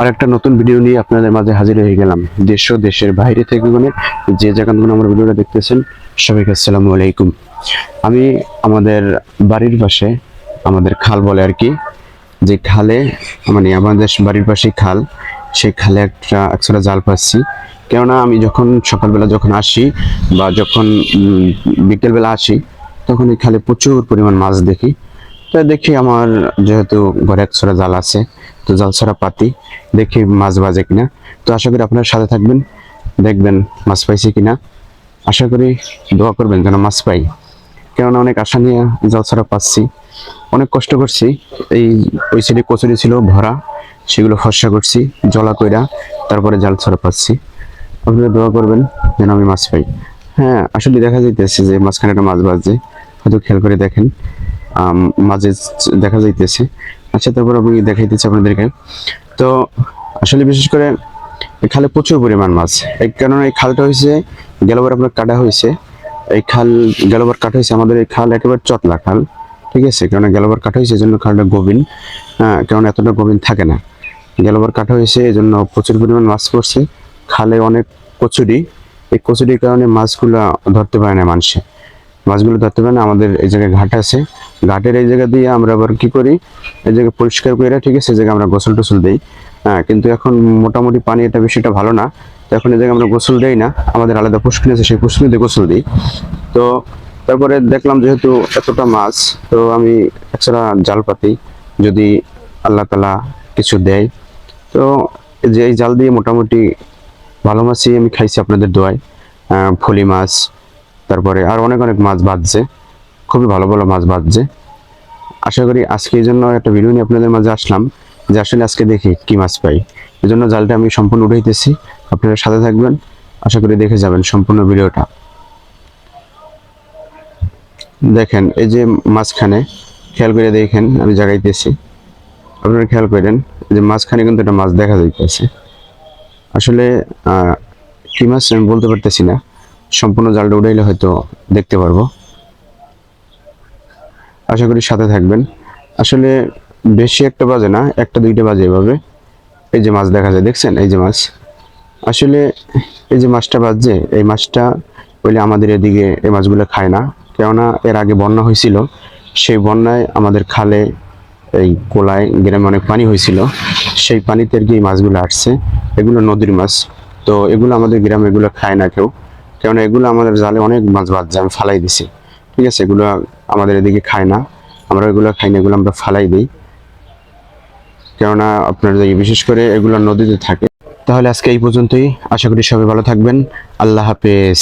আরেকটা নতুন ভিডিও নিয়ে আপনাদের মাঝে হাজির হয়ে গেলাম। দেশ ও দেশের বাইরে থেকে যে জায়গা থেকে আমার ভিডিওটা দেখতেছেন, সবাইকে আসসালামু আলাইকুম। আমি আমাদের বাড়ির পাশে, আমাদের খাল বলে আর কি, যে খালে মানে আমাদের বাড়ির পাশে খাল, সেই খালে একটা জাল পাচ্ছি। কেননা আমি যখন সকালবেলা যখন আসি বা যখন বিকেলবেলা আসি, তখন এই খালে প্রচুর পরিমাণ মাছ দেখি। তো দেখি আমার যেহেতু ঘরে একছড়া জাল আছে, তো জাল ছাড়া পাতি দেখি মাছ বাজে কিনা। তো আশা করি আপনার সাথে থাকবেন, দেখবেন মাছ পাইছি কিনা। আশা করি দোয়া করবেন যেন মাছ পাই, কেননা অনেক আশা নিয়ে জাল ছাড়া পাচ্ছি, অনেক কষ্ট করছি। এই ওই সাইডে কচুরি ছিল ভরা, সেগুলো ফর্সা করছি জলা কইরা, তারপরে জাল ছাড়া পাচ্ছি। আপনারা দোয়া করবেন যেন আমি মাছ পাই। হ্যাঁ, আসলে দেখা যাইতেছে যে মাঝখানে একটা মাছ বাজছে, হয়তো খেয়াল করে দেখেন, মাঝে দেখা যাইতেছে। আচ্ছা, তারপর আমি দেখাইতেছি আপনাদেরকে। তো আসলে বিশেষ করে এই খালে প্রচুর পরিমাণ মাছ, এই কারণে এই খালটা হয়েছে গেলবার আপনার কাটা হয়েছে। এই খাল গেলবার কাটা হয়েছে, আমাদের এই খাল একেবারে চতলা খাল, ঠিক আছে। কারণ গেলবার কাটা হয়েছে এই জন্য খালটা গভীর, হ্যাঁ, কারণ এতটা গভীর থাকে না। গেলবার কাটা হয়েছে এই জন্য প্রচুর পরিমাণ মাছ পড়ছে খালে, অনেক কচুরি। এই কচুরির কারণে মাছগুলা ধরতে পারে না মানুষে, মাছগুলো ধরতে পারে না। আমাদের এই জায়গায় ঘাট আছে, ঘাটের এই জায়গা দিয়ে আমরা আবার কি করি, এই জায়গায় পরিষ্কার করে, ঠিক আছে, এই জায়গায় আমরা গোসল টোসল দিই। হ্যাঁ, কিন্তু এখন মোটামুটি পানি এটা বেশিটা ভালো না, তো এখন এই জায়গায় আমরা গোসল দেই না, আমাদের আলাদা পুষ্কিন আছে, সেই পুষ্কিনিতে গোসল দিই। তো তারপরে দেখলাম যেহেতু এতটা মাছ, তো আমি এছাড়া জাল পাতি, যদি আল্লাহ তালা কিছু দেয়, তো যে এই জাল দিয়ে মোটামুটি ভালো মাছই আমি খাইছি আপনাদের দোয়ায়। ফলি মাছ, তারপরে আর অনেক অনেক মাছ বাজছে, খুবই ভালো ভালো মাছ বাজছে। আশা করি আজকে এই জন্য একটা ভিডিও নিয়ে আপনাদের মাঝে আসলাম, যে আসলে আজকে দেখি কি মাছ পাই। এই জন্য জালটা আমি সম্পূর্ণ উঠাইতেছি, আপনারা সাথে থাকবেন, আশা করি দেখে যাবেন সম্পূর্ণ ভিডিওটা। দেখেন এই যে মাঝখানে, খেয়াল করে দেখেন আমি জাগাইতেছি, আপনারা খেয়াল করেন যে মাঝখানে কিন্তু একটা মাছ দেখা যাইতেছে। আসলে কি মাছ আমি বলতে পারতেছি না, সম্পূর্ণ জালটা উঠাইলে হয়তো দেখতে পারবো। আশা করি সাথে থাকবেন। আসলে বেশি একটা বাজে না, একটা দুইটা বাজে এভাবে। এই যে মাছ দেখা যায়, দেখছেন এই যে মাছ। আসলে এই যে মাছটা বাজছে, এই মাছটা বলে আমাদের এদিকে এই মাছগুলো খায় না, কেননা এর আগে বন্যা হয়েছিল। সেই বন্যায় আমাদের খালে, এই কোলায় গ্রামে অনেক পানি হয়েছিল, সেই পানিতে আর কি এই মাছগুলো আসছে। এগুলো নদীর মাছ, তো এগুলো আমাদের গ্রামে এগুলো খায় না কেউ, কেননা এগুলো আমাদের জালে অনেক মাছ বাজছে, আমি ফালাই দিছি, ঠিক আছে। এগুলো আমাদের এদিকে খায় না, আমরা এগুলো খাই না, এগুলো আমরা ফালাই দিই, কেননা আপনার বিশেষ করে এগুলো নদীতে থাকে। তাহলে আজকে এই পর্যন্তই, আশা করি সবাই ভালো থাকবেন। আল্লাহ হাফেজ।